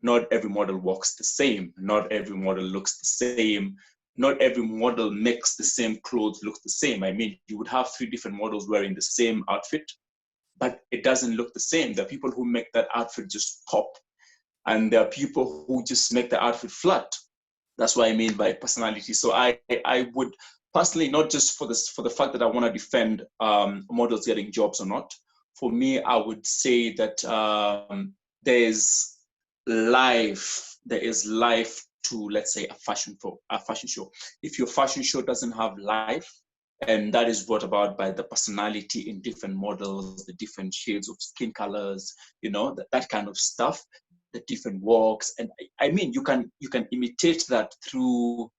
Not every model walks the same. Not every model looks the same. Not every model makes the same clothes look the same. I mean, you would have 3 different models wearing the same outfit, but it doesn't look the same. There are people who make that outfit just pop, and there are people who just make the outfit flat. That's what I mean by personality. So I would personally, not just for the fact that I want to defend models getting jobs or not. For me, I would say that there is life to, let's say, a fashion show. If your fashion show doesn't have life, and that is brought about by the personality in different models, the different shades of skin colors, that kind of stuff, the different walks, and I mean, you can imitate that through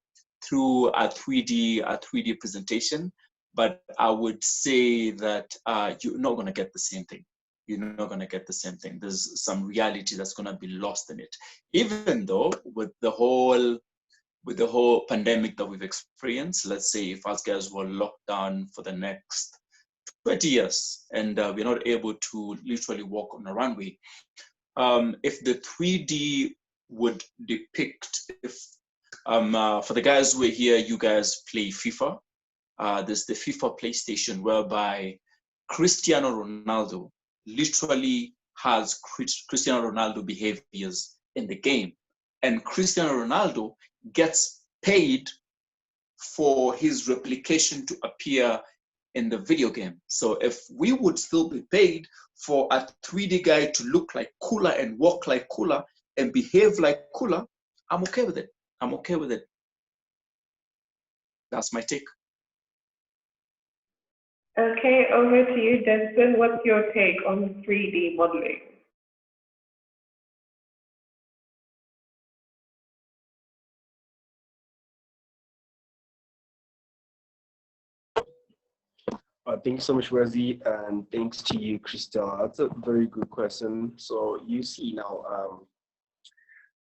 a 3D presentation, but I would say that you're not going to get the same thing. You're not going to get the same thing. There's some reality that's going to be lost in it. Even though with the whole with the whole pandemic that we've experienced, let's say if us guys were locked down for the next 20 years and we're not able to literally walk on a runway, if the 3D would depict, if for the guys who are here, you guys play FIFA. There's the FIFA PlayStation whereby Cristiano Ronaldo literally has Cristiano Ronaldo behaviors in the game. And Cristiano Ronaldo gets paid for his replication to appear in the video game. So if we would still be paid for a 3D guy to look like Khula and walk like Khula and behave like Khula, I'm okay with it. I'm okay with it. That's my take. Okay, over to you, Devson. What's your take on 3D modeling? Thanks so much, Razi, and thanks to you, Christelle. That's a very good question. So you see now,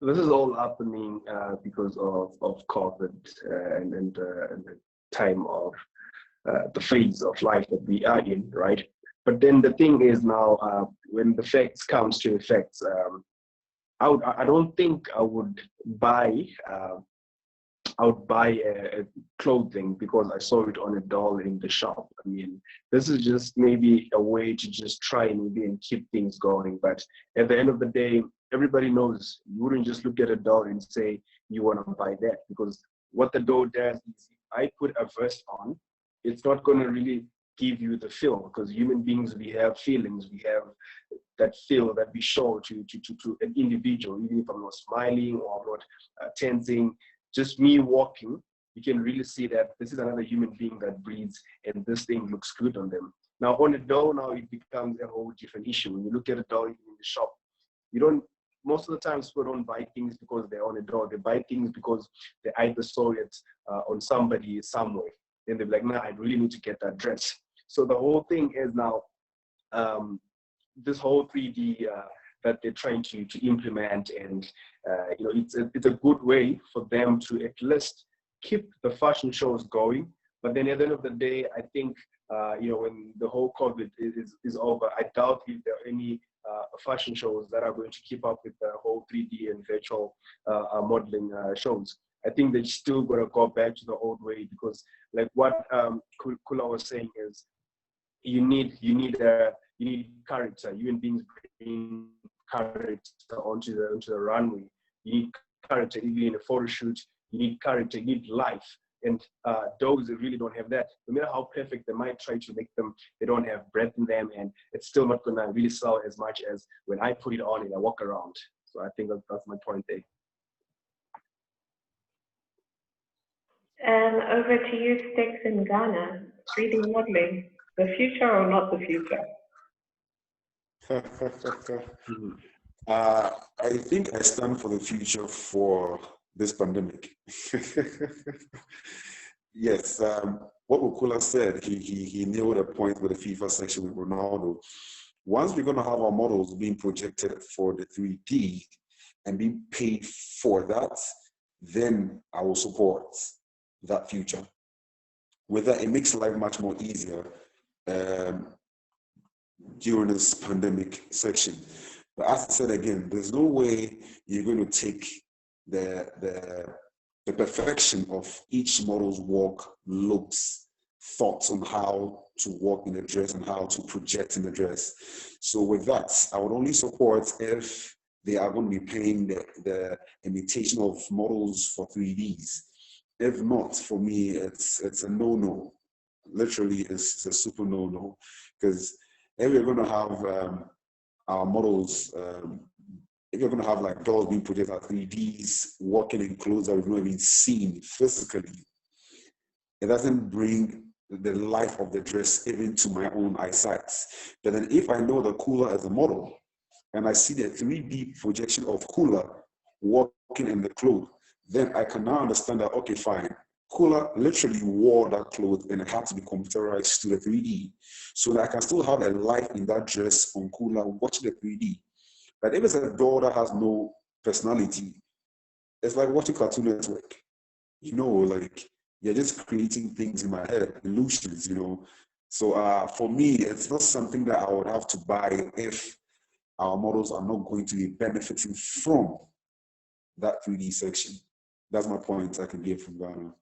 this is all happening because of COVID and the time of the phase of life that we are in, right? But then the thing is now, when the facts comes to effects, I don't think I would buy clothing because I saw it on a doll in the shop. I mean, this is just maybe a way to just try and keep things going. But at the end of the day, everybody knows you wouldn't just look at a doll and say you want to buy that, because what the doll does is, if I put a vest on, it's not going to really give you the feel, because human beings, we have feelings, we have that feel that we show to an individual, even if I'm not smiling or I'm not tensing. Just me walking, you can really see that this is another human being that breathes, and this thing looks good on them. Now on a doll, now it becomes a whole different issue. When you look at a doll in the shop, you don't, most of the times people don't buy things because they're on a doll. They buy things because they either saw it on somebody somewhere. Then they're like, nah, I really need to get that dress. So the whole thing is now, this whole 3D that they're trying to implement, and you know, it's a good way for them to at least keep the fashion shows going. But then at the end of the day, I think you know, when the whole COVID is over, I doubt if there are any fashion shows that are going to keep up with the whole 3D and virtual modeling shows. I think they're still going to go back to the old way, because like what Khula was saying is, you need character. Human beings bring character onto the runway. You need character even in a photo shoot. You need character. You need life. And those really don't have that. No matter how perfect they might try to make them, they don't have breath in them, and it's still not gonna really sell as much as when I put it on and I walk around. So I think that's my point there. Over to you, Stix in Ghana. 3D modeling, the future or not the future? I think I stand for the future for this pandemic. Yes, what Khula said, he nailed a point with the FIFA section with Ronaldo. Once we're going to have our models being projected for the 3D and being paid for that, then I will support that future. With that, it makes life much more easier during this pandemic section. But as I said again, there's no way you're going to take the perfection of each model's walk, looks, thoughts on how to walk in the dress and how to project in the dress. So with that, I would only support if they are going to be paying the imitation of models for 3Ds. If not, for me, it's a no-no. Literally, it's a super no-no. Because if we're going to have our models, if you're going to have like dolls being projected as 3Ds, walking in clothes that we've not even seen physically, it doesn't bring the life of the dress even to my own eyesight. But then if I know the Khula as a model, and I see the 3D projection of Khula walking in the clothes, then I can now understand that, okay, fine, Khula literally wore that clothes and it had to be computerized to the 3D. So that I can still have a life in that dress on Khula watching the 3D. But if it's a doll that has no personality, it's like watching Cartoon Network. you know, like you're just creating things in my head, illusions, you know. So for me, it's not something that I would have to buy if our models are not going to be benefiting from that 3D section. That's my point I can give from Ghana.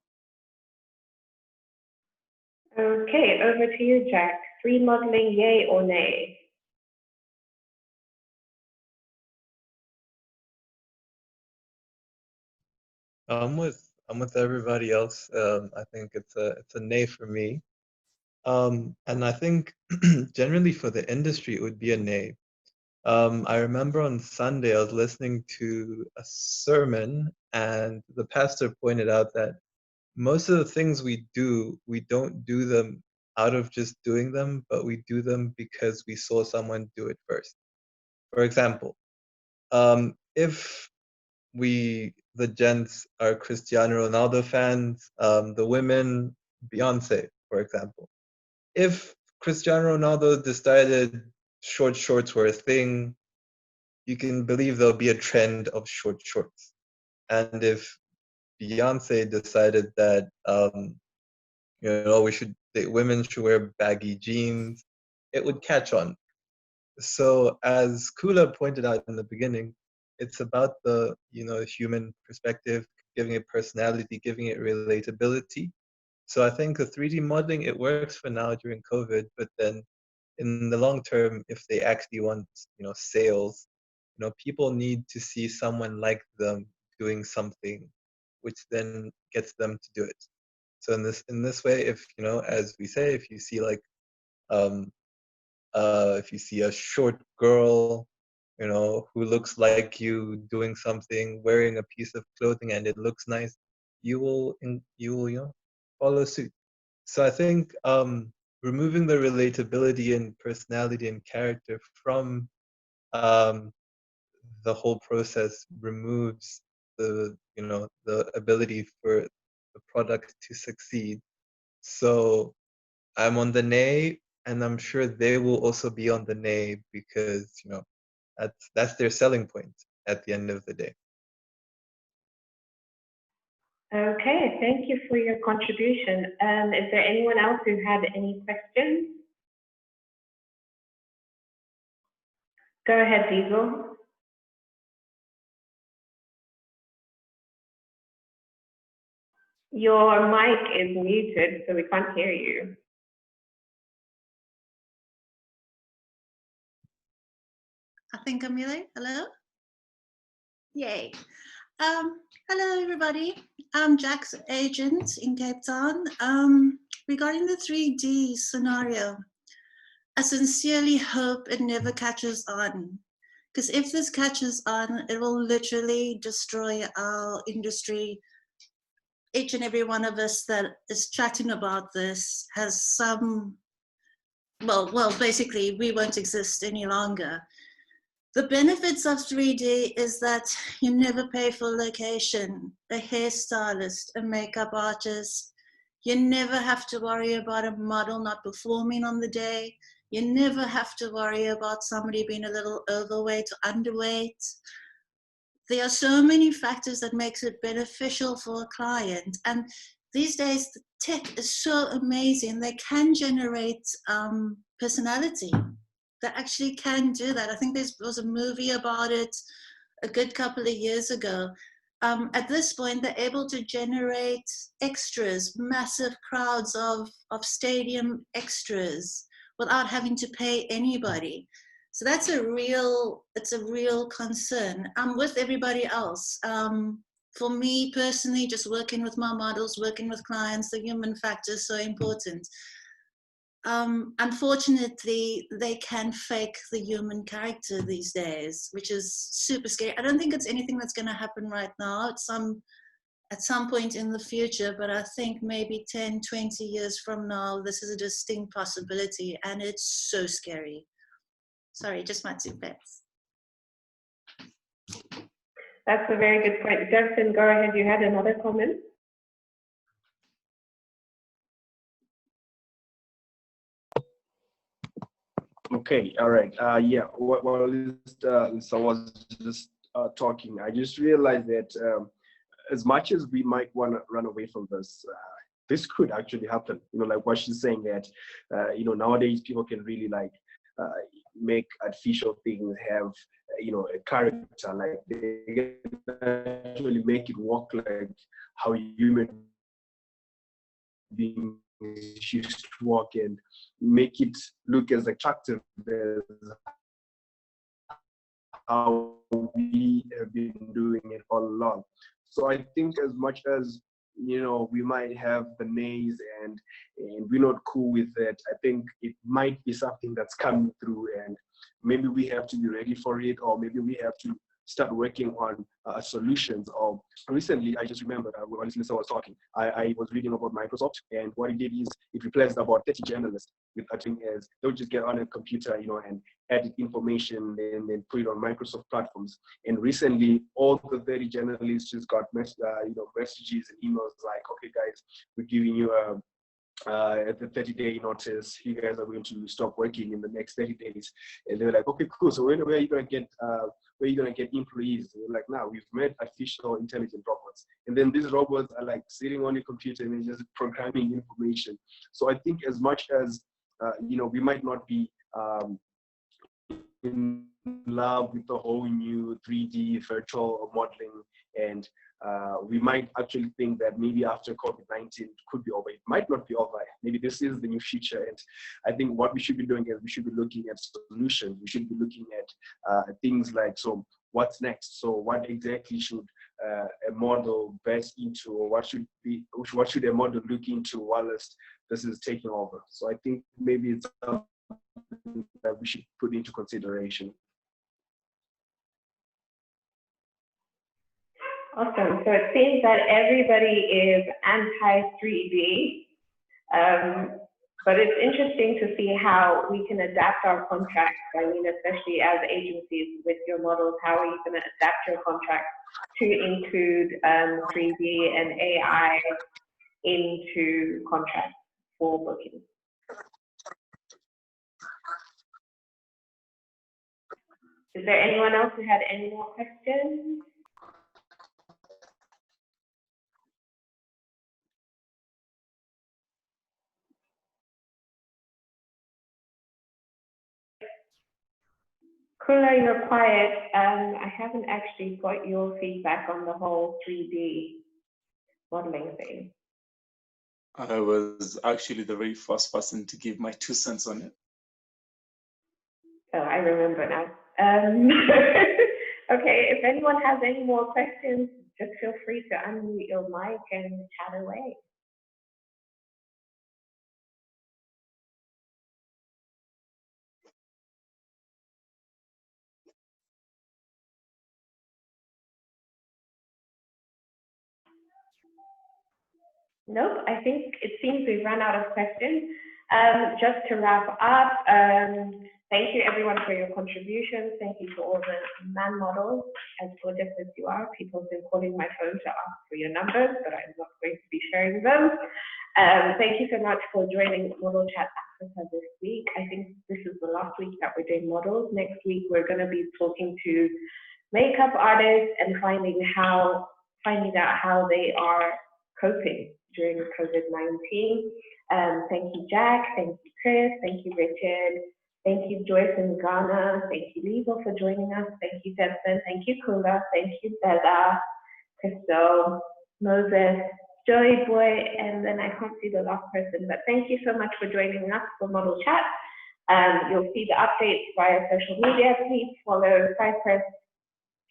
Okay, over to you, Jack. Free modeling, yay or nay? I'm with everybody else. I think it's a nay for me. And I think generally for the industry it would be a nay. I remember on Sunday I was listening to a sermon, and the pastor pointed out that most of the things we don't do them out of just doing them, but we do them because we saw someone do it first. For example, if the gents are Cristiano Ronaldo fans, the women Beyonce, for example. If Cristiano Ronaldo decided short shorts were a thing, you can believe there'll be a trend of short shorts. And if Beyonce decided that women should wear baggy jeans, it would catch on. So as Khula pointed out in the beginning, it's about the human perspective, giving it personality, giving it relatability. So I think the 3D modeling, it works for now during COVID, but then in the long term, if they actually want sales, people need to see someone like them doing something, which then gets them to do it. So in this way, if as we say, if you see like if you see a short girl, who looks like you doing something, wearing a piece of clothing, and it looks nice, you will follow suit. So I think removing the relatability and personality and character from the whole process removes the ability for the product to succeed. So I'm on the nay, and I'm sure they will also be on the nay because that's their selling point at the end of the day. Okay, thank you for your contribution. Is there anyone else who had any questions? Go ahead, Diesel. Your mic is muted, so we can't hear you. I think I'm really. Hello? Yay. Hello, everybody. I'm Jack's agent in Cape Town. Regarding the 3D scenario, I sincerely hope it never catches on. Because if this catches on, it will literally destroy our industry. Each and every one of us that is chatting about this has some, well, basically, we won't exist any longer. The benefits of 3D is that you never pay for location, a hairstylist, a makeup artist. You never have to worry about a model not performing on the day. You never have to worry about somebody being a little overweight or underweight. There are so many factors that makes it beneficial for a client. And these days, the tech is so amazing. They can generate personality. That actually can do that. I think there was a movie about it a good couple of years ago. At this point, they're able to generate extras, massive crowds of stadium extras without having to pay anybody. So that's it's a real concern. I'm with everybody else. For me personally, just working with my models, working with clients, the human factor is so important. Unfortunately, they can fake the human character these days, which is super scary. I don't think it's anything that's going to happen right now. At some point in the future, but I think maybe 10, 20 years from now, this is a distinct possibility, and it's so scary. Sorry, just my 2 bits. That's a very good point. Devson, go ahead. You had another comment? Okay, all right. Yeah, while Lisa was just talking, I just realized that as much as we might want to run away from this, this could actually happen. You know, like what she's saying that, you know, nowadays people can really like make artificial things have, you know, a character. Like they can actually make it work like how human beings used to walk, and make it look as attractive as how we have been doing it all along. So I think as much as, you know, we might have the nays and we're not cool with it, I think it might be something that's coming through, and maybe we have to be ready for it, or maybe we have to start working on solutions. Or recently, I just remembered when Lisa was talking, I was reading about Microsoft, and what it did is it replaced about 30 journalists with acting as they would just get on a computer, you know, and edit information and then put it on Microsoft platforms. And recently, all the 30 journalists just got you know, messages and emails like, okay, guys, we're giving you the 30-day notice. You guys are going to stop working in the next 30 days. And they were like, okay, cool. So where are you going to get employees? And we're like, now we've made artificial intelligent robots, and then these robots are like sitting on a computer and just programming information. So I think as much as you know, we might not be in love with the whole new 3D virtual modeling, and we might actually think that maybe after COVID-19 it could be over. It might not be over. Maybe this is the new future. And I think what we should be doing is we should be looking at solutions. We should be looking at things like, so what's next? So what exactly should a model best into, or what should a model look into whilst this is taking over? So I think maybe it's something that we should put into consideration. Awesome. So it seems that everybody is anti-3D, but it's interesting to see how we can adapt our contracts. I mean, especially as agencies with your models, how are you going to adapt your contracts to include 3D and AI into contracts for bookings? Is there anyone else who had any more questions? Khula, you're quiet. I haven't actually got your feedback on the whole 3D modeling thing. I was actually the very first person to give my 2 cents on it. Oh, I remember now. Okay, if anyone has any more questions, just feel free to unmute your mic and chat away. Nope, I think it seems we've run out of questions. Just to wrap up, thank you everyone for your contributions. Thank you to all the man models. As gorgeous as you are, people have been calling my phone to ask for your numbers, but I'm not going to be sharing them. Thank you so much for joining Model Chat Africa this week. I think this is the last week that we're doing models. Next week, we're going to be talking to makeup artists and finding out how they are coping during COVID-19. Thank you, Jack. Thank you, Chris. Thank you, Richard. Thank you, Joyce in Ghana. Thank you, Liesl, for joining us. Thank you, Devson. Thank you, Khula. Thank you, Bella, Crystal, Moses, Joey Boy, and then I can't see the last person, but thank you so much for joining us for Model Chat. You'll see the updates via social media. Please follow Cypress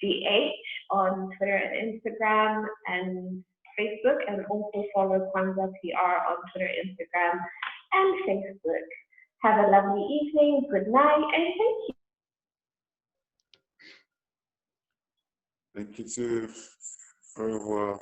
GH on Twitter and Instagram and Facebook, and also follow Kwanza PR on Twitter, Instagram, and Facebook. Have a lovely evening, good night, and thank you. Thank you too. Au revoir.